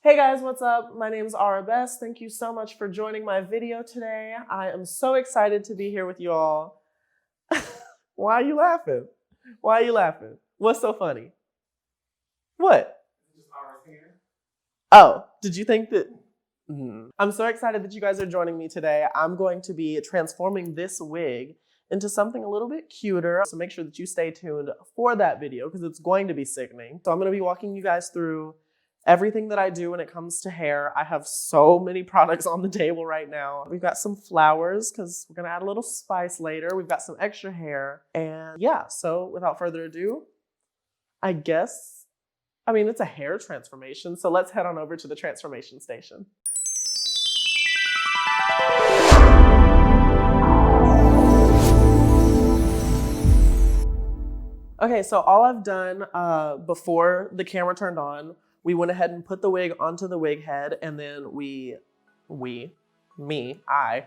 Hey guys, what's up? My name is Arabes. Thank you so much for joining my video today. I am so excited to be here with you all. Why are you laughing? Why are you laughing? What's so funny? What? Oh, did you think that? I'm so excited that you guys are joining me today. I'm going to be transforming this wig into something a little bit cuter. So make sure that you stay tuned for that video because it's going to be sickening. So I'm going to be walking you guys through everything that I do when it comes to hair. I have so many products on the table right now. We've got some flowers because we're gonna add a little spice later. We've got some extra hair. And yeah, so without further ado, it's a hair transformation. So let's head on over to the transformation station. Okay, so all I've done before the camera turned on, we went ahead and put the wig onto the wig head, and then I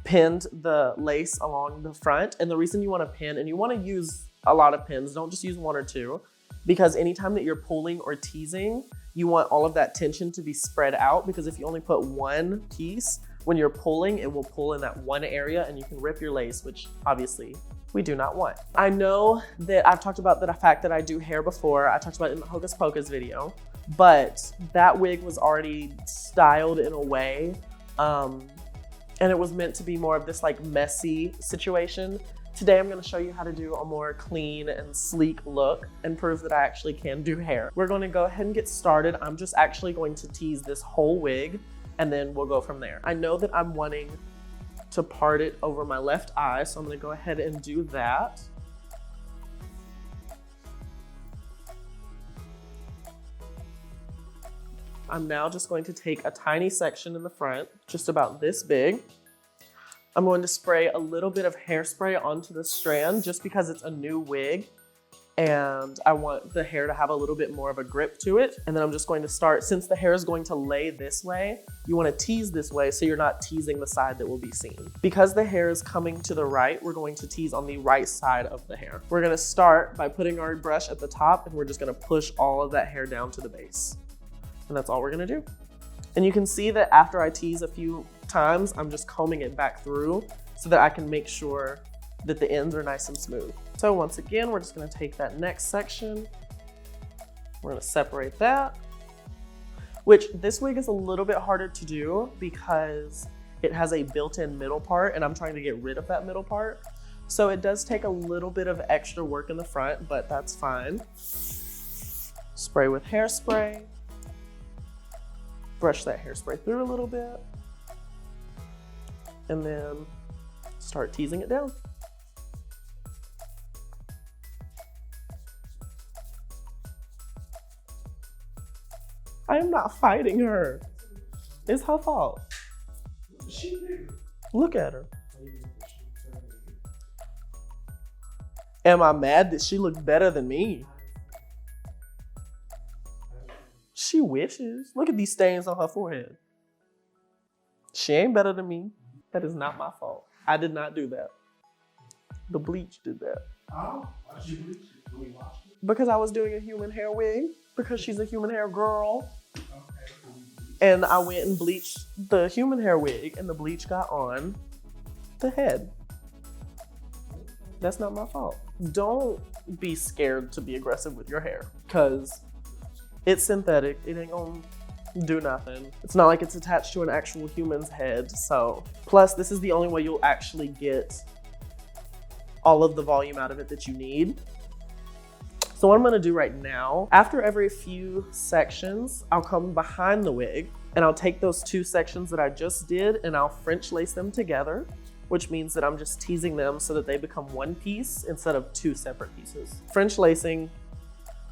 pinned the lace along the front. And the reason you want to pin, and you want to use a lot of pins, don't just use one or two, because anytime that you're pulling or teasing, you want all of that tension to be spread out, because if you only put one piece, when you're pulling, it will pull in that one area and you can rip your lace, which obviously we do not want. I know that I've talked about the fact that I do hair before. I talked about it in the Hocus Pocus video, but that wig was already styled in a way, and it was meant to be more of this like messy situation. Today, I'm gonna show you how to do a more clean and sleek look and prove that I actually can do hair. We're gonna go ahead and get started. I'm just actually going to tease this whole wig and then we'll go from there. I know that I'm wanting to part it over my left eye, so I'm gonna go ahead and do that. I'm now just going to take a tiny section in the front, just about this big. I'm going to spray a little bit of hairspray onto the strand just because it's a new wig and I want the hair to have a little bit more of a grip to it. And then I'm just going to start, since the hair is going to lay this way, you want to tease this way so you're not teasing the side that will be seen. Because the hair is coming to the right, we're going to tease on the right side of the hair. We're going to start by putting our brush at the top and we're just going to push all of that hair down to the base. And that's all we're going to do. And you can see that after I tease a few times, I'm just combing it back through so that I can make sure that the ends are nice and smooth. So once again, we're just gonna take that next section. We're gonna separate that, which this wig is a little bit harder to do because it has a built-in middle part and I'm trying to get rid of that middle part. So it does take a little bit of extra work in the front, but that's fine. Spray with hairspray. Brush that hairspray through a little bit. And then start teasing it down. I am not fighting her. It's her fault. Look at her. Am I mad that she looked better than me? She wishes. Look at these stains on her forehead. She ain't better than me. That is not my fault. I did not do that. The bleach did that. Oh, why did you bleach it? Did we wash it? Because I was doing a human hair wig. Because she's a human hair girl. Okay. And I went and bleached the human hair wig and the bleach got on the head. That's not my fault. Don't be scared to be aggressive with your hair because it's synthetic. It ain't gonna do nothing. It's not like it's attached to an actual human's head. So, plus this is the only way you'll actually get all of the volume out of it that you need. So what I'm gonna do right now, after every few sections, I'll come behind the wig and I'll take those two sections that I just did and I'll French lace them together, which means that I'm just teasing them so that they become one piece instead of two separate pieces. French lacing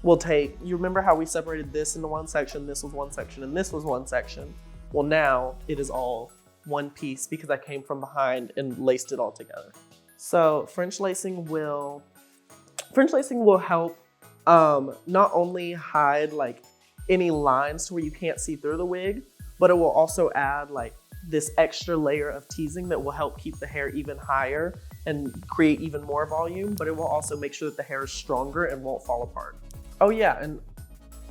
will take, you remember how we separated this into one section, this was one section, and this was one section? Well, now it is all one piece because I came from behind and laced it all together. So French lacing will help not only hide like any lines to where you can't see through the wig, but it will also add like this extra layer of teasing that will help keep the hair even higher and create even more volume, but it will also make sure that the hair is stronger and won't fall apart. Oh yeah, and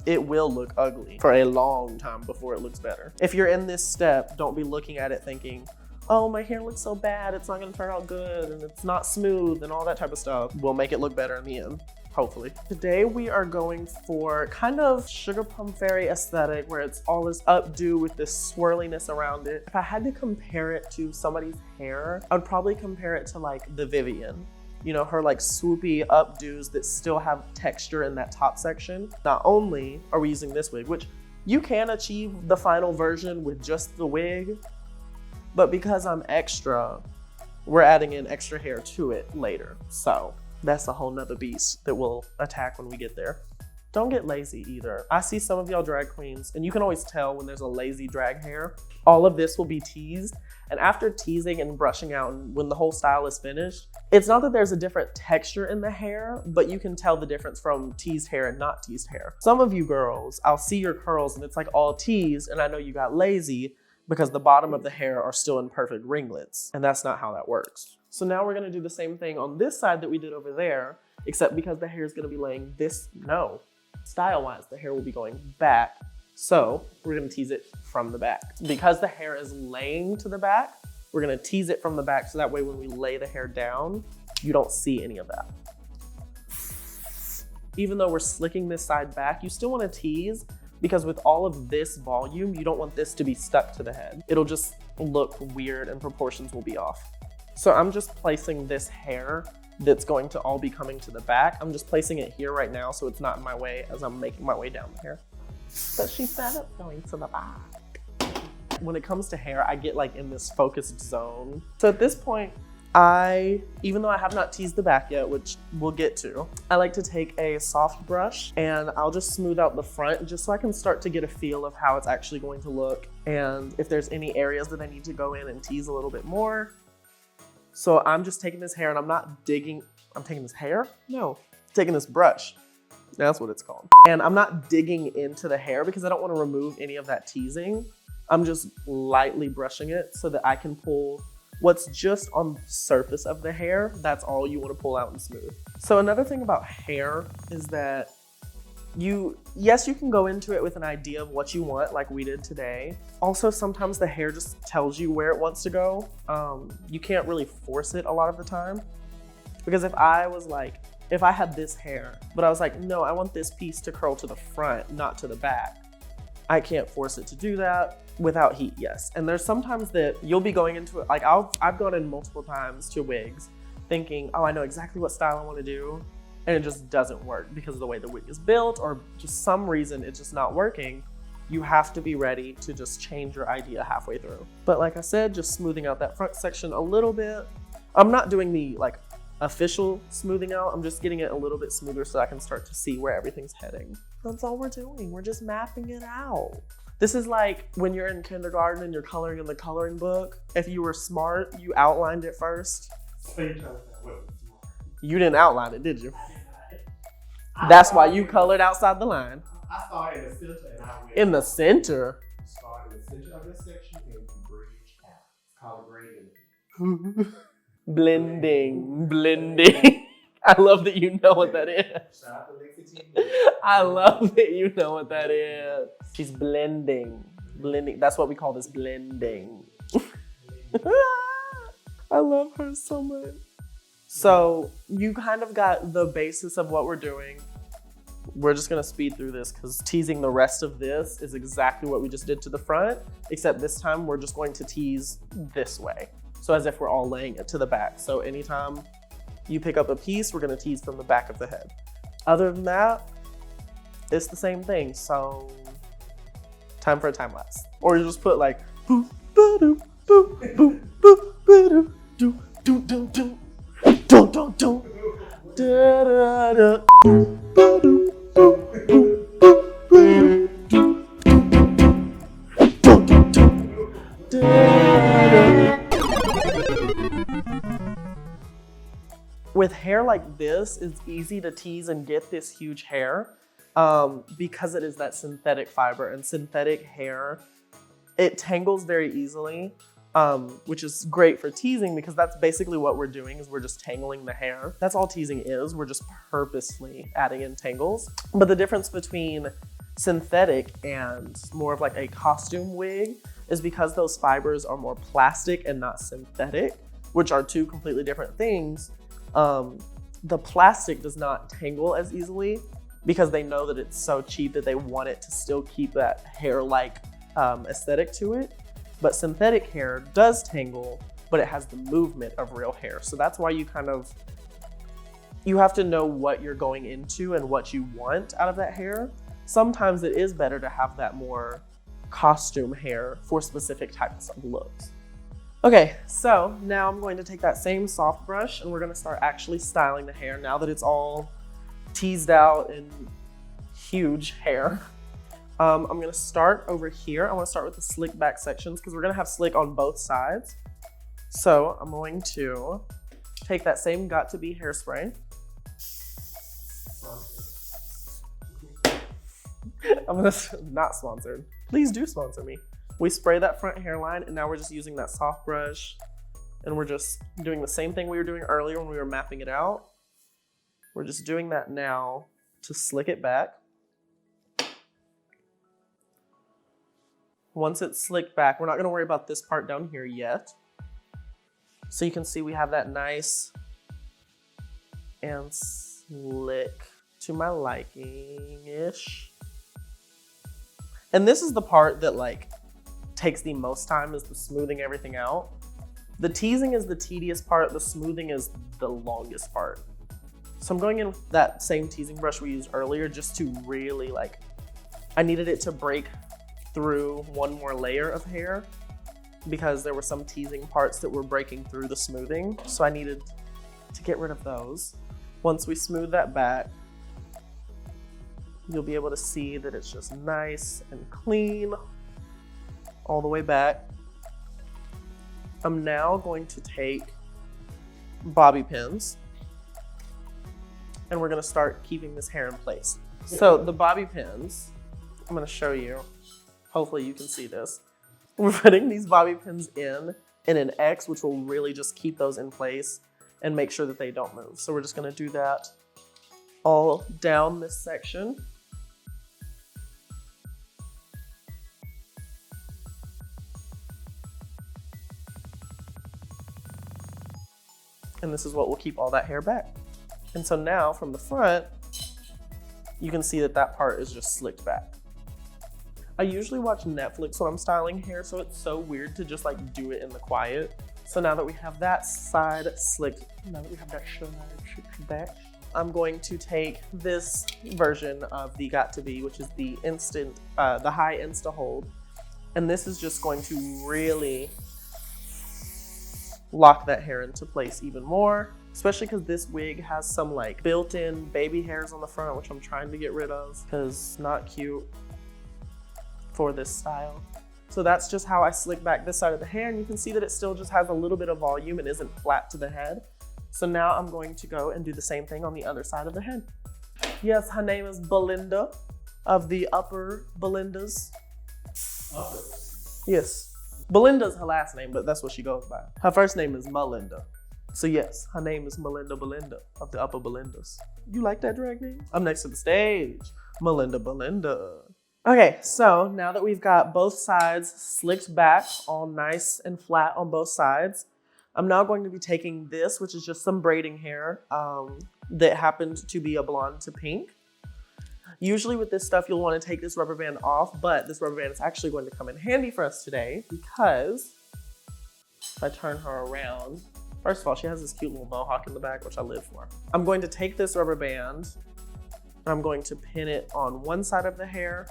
it will look ugly for a long time before it looks better. If you're in this step, don't be looking at it thinking, oh, my hair looks so bad, it's not gonna turn out good, and it's not smooth, and all that type of stuff. We'll make it look better in the end, hopefully. Today we are going for kind of Sugar Plum Fairy aesthetic where it's all this updo with this swirliness around it. If I had to compare it to somebody's hair, I would probably compare it to like the Vivienne. You know, her like swoopy updos that still have texture in that top section. Not only are we using this wig, which you can achieve the final version with just the wig, but because I'm extra, we're adding in extra hair to it later. So that's a whole nother beast that we'll attack when we get there. Don't get lazy either. I see some of y'all drag queens, and you can always tell when there's a lazy drag hair. All of this will be teased, and after teasing and brushing out, and when the whole style is finished, it's not that there's a different texture in the hair, but you can tell the difference from teased hair and not teased hair. Some of you girls, I'll see your curls and it's like all teased, and I know you got lazy because the bottom of the hair are still in perfect ringlets, and that's not how that works. So now we're gonna do the same thing on this side that we did over there, except because the hair is gonna be laying style-wise, the hair will be going back. So we're gonna tease it from the back. Because the hair is laying to the back, we're gonna tease it from the back so that way when we lay the hair down, you don't see any of that. Even though we're slicking this side back, you still wanna tease because with all of this volume, you don't want this to be stuck to the head. It'll just look weird and proportions will be off. So I'm just placing this hair that's going to all be coming to the back. I'm just placing it here right now so it's not in my way as I'm making my way down the hair. But she said it's going to the back. When it comes to hair, I get like in this focused zone. So at this point, even though I have not teased the back yet, which we'll get to, I like to take a soft brush and I'll just smooth out the front just so I can start to get a feel of how it's actually going to look. And if there's any areas that I need to go in and tease a little bit more. So I'm just taking this hair and I'm not digging, I'm taking this hair? No, taking this brush. That's what it's called. And I'm not digging into the hair because I don't want to remove any of that teasing. I'm just lightly brushing it so that I can pull what's just on the surface of the hair. That's all you want to pull out and smooth. So another thing about hair is that yes, you can go into it with an idea of what you want like we did today. Also, sometimes the hair just tells you where it wants to go. You can't really force it a lot of the time. Because if I had this hair, but I was like, no, I want this piece to curl to the front, not to the back. I can't force it to do that without heat, yes. And there's sometimes that you'll be going into it, like I've gone in multiple times to wigs thinking, oh, I know exactly what style I want to do. And it just doesn't work because of the way the wig is built or just some reason it's just not working. You have to be ready to just change your idea halfway through. But like I said, just smoothing out that front section a little bit. I'm not doing the like official smoothing out. I'm just getting it a little bit smoother so I can start to see where everything's heading. That's all we're doing. We're just mapping it out. This is like when you're in kindergarten and you're coloring in the coloring book. If you were smart, you outlined it first. You didn't outline it, did you? That's why you colored outside the line. I started in the center and I went. In the center? Started in the center of this section and bridge out. It's called grading. Blending. I love that you know what that is. Shout out to Lexington. I love that you know what that is. She's blending. That's what we call this, blending. I love her so much. So you kind of got the basis of what we're doing. We're just gonna speed through this because teasing the rest of this is exactly what we just did to the front, except this time we're just going to tease this way. So as if we're all laying it to the back. So anytime you pick up a piece, we're gonna tease from the back of the head. Other than that, it's the same thing. So time for a time lapse. Or you just put like, boop, ba-doop, boop, boop, boop, ba-doop, do, do, do, do. Don't, da, da, da. With hair like this, it's easy to tease and get this huge hair because it is that synthetic fiber, and synthetic hair, it tangles very easily. Which is great for teasing because that's basically what we're doing is we're just tangling the hair. That's all teasing is. We're just purposely adding in tangles. But the difference between synthetic and more of like a costume wig is because those fibers are more plastic and not synthetic, which are two completely different things. The plastic does not tangle as easily because they know that it's so cheap that they want it to still keep that hair-like aesthetic to it. But synthetic hair does tangle, but it has the movement of real hair. So that's why you have to know what you're going into and what you want out of that hair. Sometimes it is better to have that more costume hair for specific types of looks. Okay, so now I'm going to take that same soft brush and we're gonna start actually styling the hair now that it's all teased out and huge hair. I'm gonna start over here. I wanna start with the slick back sections because we're gonna have slick on both sides. So I'm going to take that same Got To Be hairspray. Not sponsored. Please do sponsor me. We spray that front hairline and now we're just using that soft brush and we're just doing the same thing we were doing earlier when we were mapping it out. We're just doing that now to slick it back. Once it's slicked back, we're not gonna worry about this part down here yet. So you can see we have that nice and slick to my liking-ish. And this is the part that like takes the most time, is the smoothing everything out. The teasing is the tedious part, the smoothing is the longest part. So I'm going in with that same teasing brush we used earlier just to really I needed it to break through one more layer of hair because there were some teasing parts that were breaking through the smoothing. So I needed to get rid of those. Once we smooth that back, you'll be able to see that it's just nice and clean all the way back. I'm now going to take bobby pins and we're gonna start keeping this hair in place. So the bobby pins, I'm gonna show you. Hopefully you can see this. We're putting these bobby pins in an X, which will really just keep those in place and make sure that they don't move. So we're just gonna do that all down this section. And this is what will keep all that hair back. And so now from the front, you can see that that part is just slicked back. I usually watch Netflix when I'm styling hair, so it's so weird to just do it in the quiet. So now that we have that side slicked, now that we have that side back, I'm going to take this version of the Got To Be, which is the the high Insta Hold. And this is just going to really lock that hair into place even more, especially because this wig has some built-in baby hairs on the front, which I'm trying to get rid of because it's not cute for this style. So that's just how I slick back this side of the hair, and you can see that it still just has a little bit of volume and isn't flat to the head. So now I'm going to go and do the same thing on the other side of the head. Yes, her name is Belinda of the Upper Belindas. Upper? Yes. Belinda's her last name, but that's what she goes by. Her first name is Melinda. So yes, her name is Melinda Belinda of the Upper Belindas. You like that drag name? I'm next to the stage. Melinda Belinda. Okay, so now that we've got both sides slicked back, all nice and flat on both sides, I'm now going to be taking this, which is just some braiding hair that happened to be a blonde to pink. Usually with this stuff, you'll want to take this rubber band off, but this rubber band is actually going to come in handy for us today because if I turn her around, first of all, she has this cute little mohawk in the back, which I live for. I'm going to take this rubber band and I'm going to pin it on one side of the hair,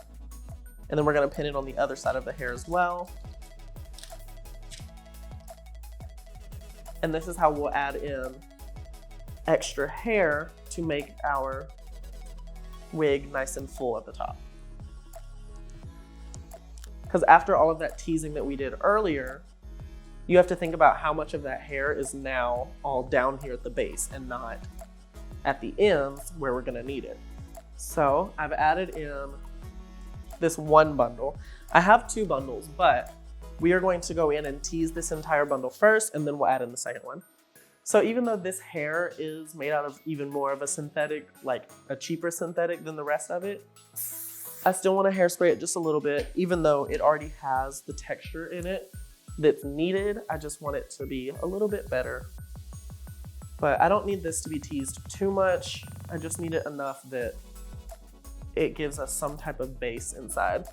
and then we're going to pin it on the other side of the hair as well. And this is how we'll add in extra hair to make our wig nice and full at the top. Because after all of that teasing that we did earlier, you have to think about how much of that hair is now all down here at the base and not at the ends where we're gonna need it. So I've added in this one bundle. I have two bundles, but we are going to go in and tease this entire bundle first, and then we'll add in the second one. So even though this hair is made out of even more of a synthetic, a cheaper synthetic than the rest of it, I still want to hairspray it just a little bit, even though it already has the texture in it that's needed. I just want it to be a little bit better. But I don't need this to be teased too much. I just need it enough that it gives us some type of base inside.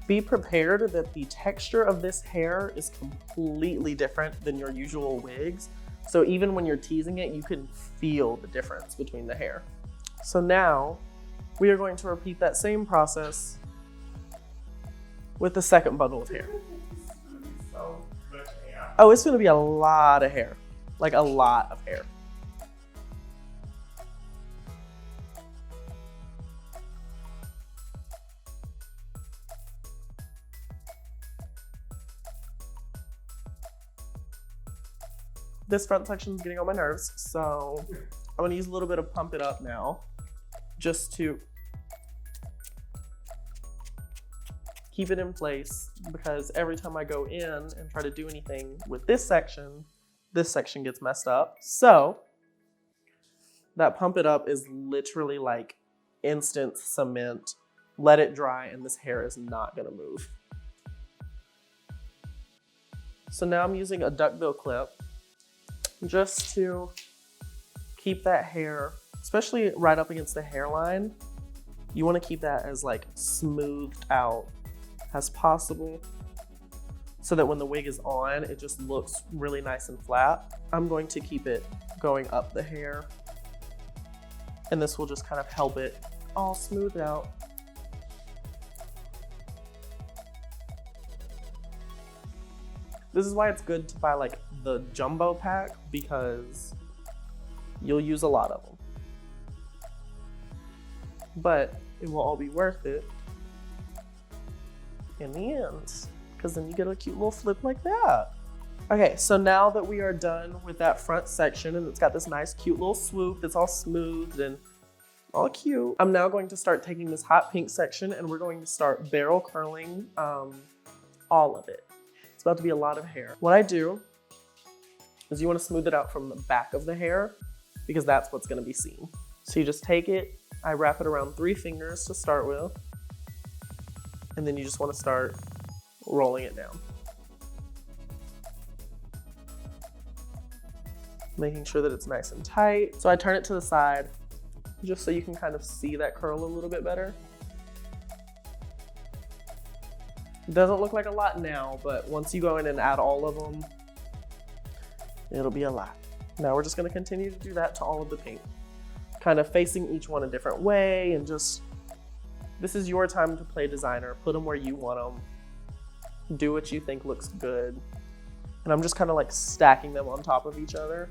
Be prepared that the texture of this hair is completely different than your usual wigs. So even when you're teasing it, you can feel the difference between the hair. So now we are going to repeat that same process with the second bundle of hair. So much hair. Oh, it's gonna be a lot of hair, like a lot of hair. This front section is getting on my nerves, so I'm gonna use a little bit of Pump It Up now, just to keep it in place, because every time I go in and try to do anything with this section gets messed up. So that Pump It Up is literally like instant cement. Let it dry and this hair is not gonna move. So now I'm using a duckbill clip just to keep that hair, especially right up against the hairline. You want to keep that as like smoothed out as possible so that when the wig is on, it just looks really nice and flat. I'm going to keep it going up the hair, and this will just kind of help it all smooth out. This is why it's good to buy like the jumbo pack, because you'll use a lot of them. But it will all be worth it in the end, because then you get a cute little flip like that. Okay, so now that we are done with that front section and it's got this nice cute little swoop that's all smoothed and all cute, I'm now going to start taking this hot pink section and we're going to start barrel curling all of it. It's about to be a lot of hair. What I do is you want to smooth it out from the back of the hair, because that's what's going to be seen. So you just take it, I wrap it around 3 fingers to start with, and then you just want to start rolling it down. Making sure that it's nice and tight. So I turn it to the side just so you can kind of see that curl a little bit better. It doesn't look like a lot now, but once you go in and add all of them, it'll be a lot. Now we're just gonna continue to do that to all of the pink. Kind of facing each one a different way, and just, this is your time to play designer. Put them where you want them. Do what you think looks good. And I'm just kind of like stacking them on top of each other.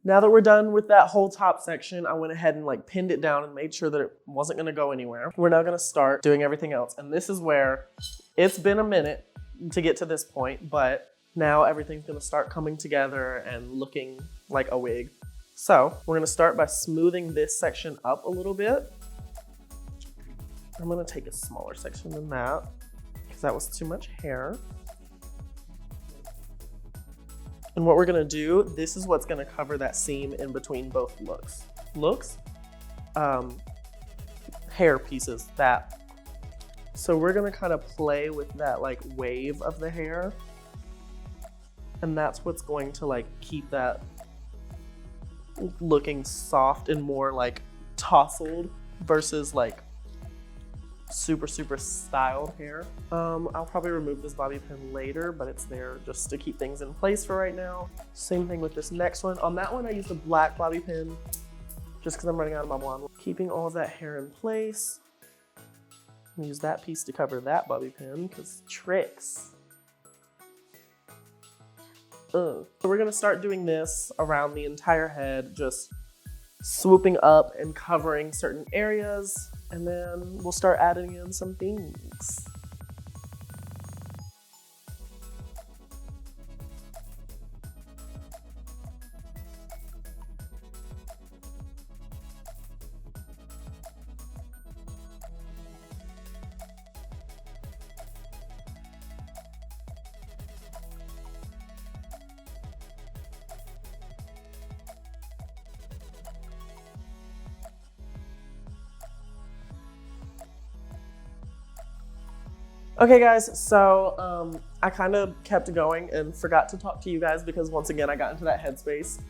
Now that we're done with that whole top section, I went ahead and like pinned it down and made sure that it wasn't gonna go anywhere. We're now gonna start doing everything else. And this is where it's been a minute to get to this point, but now everything's gonna start coming together and looking like a wig. So we're gonna start by smoothing this section up a little bit. I'm gonna take a smaller section than that because that was too much hair. And what we're gonna do, this is what's gonna cover that seam in between both hair pieces, that. So we're gonna kind of play with that like wave of the hair. And that's what's going to like keep that looking soft and more like tousled versus like super styled hair. I'll probably remove this bobby pin later, but it's there just to keep things in place for right now. Same thing with this next one. On that one I used a black bobby pin just because I'm running out of my blonde. Keeping all of that hair in place. Use that piece to cover that bobby pin because tricks. So we're gonna start doing this around the entire head, just swooping up and covering certain areas, and then we'll start adding in some things. Okay guys, so I kind of kept going and forgot to talk to you guys because once again I got into that headspace.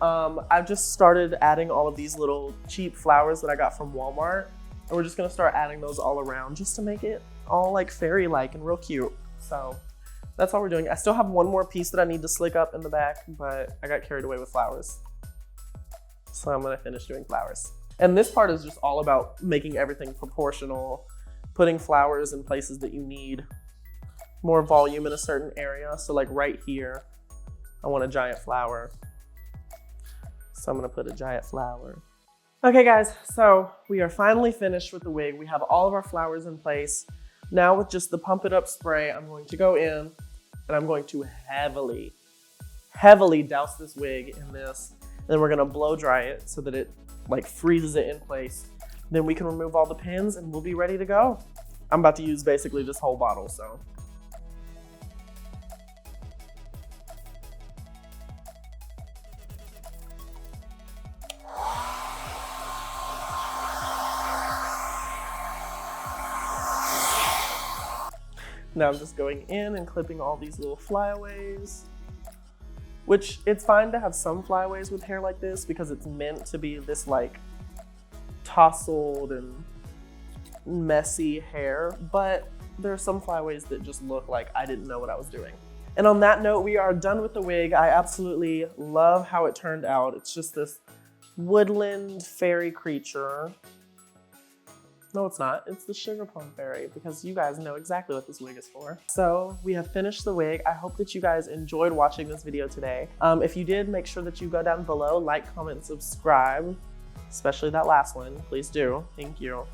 I've just started adding all of these little cheap flowers that I got from Walmart, and we're just gonna start adding those all around just to make it all like fairy-like and real cute. So that's all we're doing. I still have one more piece that I need to slick up in the back, but I got carried away with flowers. So I'm gonna finish doing flowers. And this part is just all about making everything proportional, putting flowers in places that you need more volume in a certain area. So like right here, I want a giant flower. So I'm gonna put a giant flower. Okay guys, so we are finally finished with the wig. We have all of our flowers in place. Now with just the Pump It Up spray, I'm going to go in and I'm going to heavily douse this wig in this. And then we're gonna blow dry it so that it like freezes it in place. Then we can remove all the pins and we'll be ready to go. I'm about to use basically this whole bottle, so. Now I'm just going in and clipping all these little flyaways, which it's fine to have some flyaways with hair like this because it's meant to be this like tousled and messy hair, but there are some flyaways that just look like I didn't know what I was doing. And on that note, we are done with the wig. I absolutely love how it turned out. It's just this woodland fairy creature. No, it's not. It's the sugar plum fairy because you guys know exactly what this wig is for. So we have finished the wig. I hope that you guys enjoyed watching this video today. If you did, make sure that you go down below, like, comment, subscribe, especially that last one. Please do. Thank you.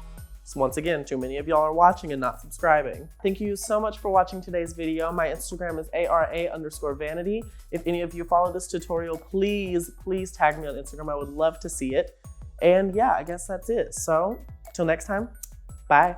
So once again, too many of y'all are watching and not subscribing. Thank you so much for watching today's video. My Instagram is ARA_vanity. If any of you follow this tutorial, please tag me on Instagram. I would love to see it. And yeah, I guess that's it. So till next time, bye.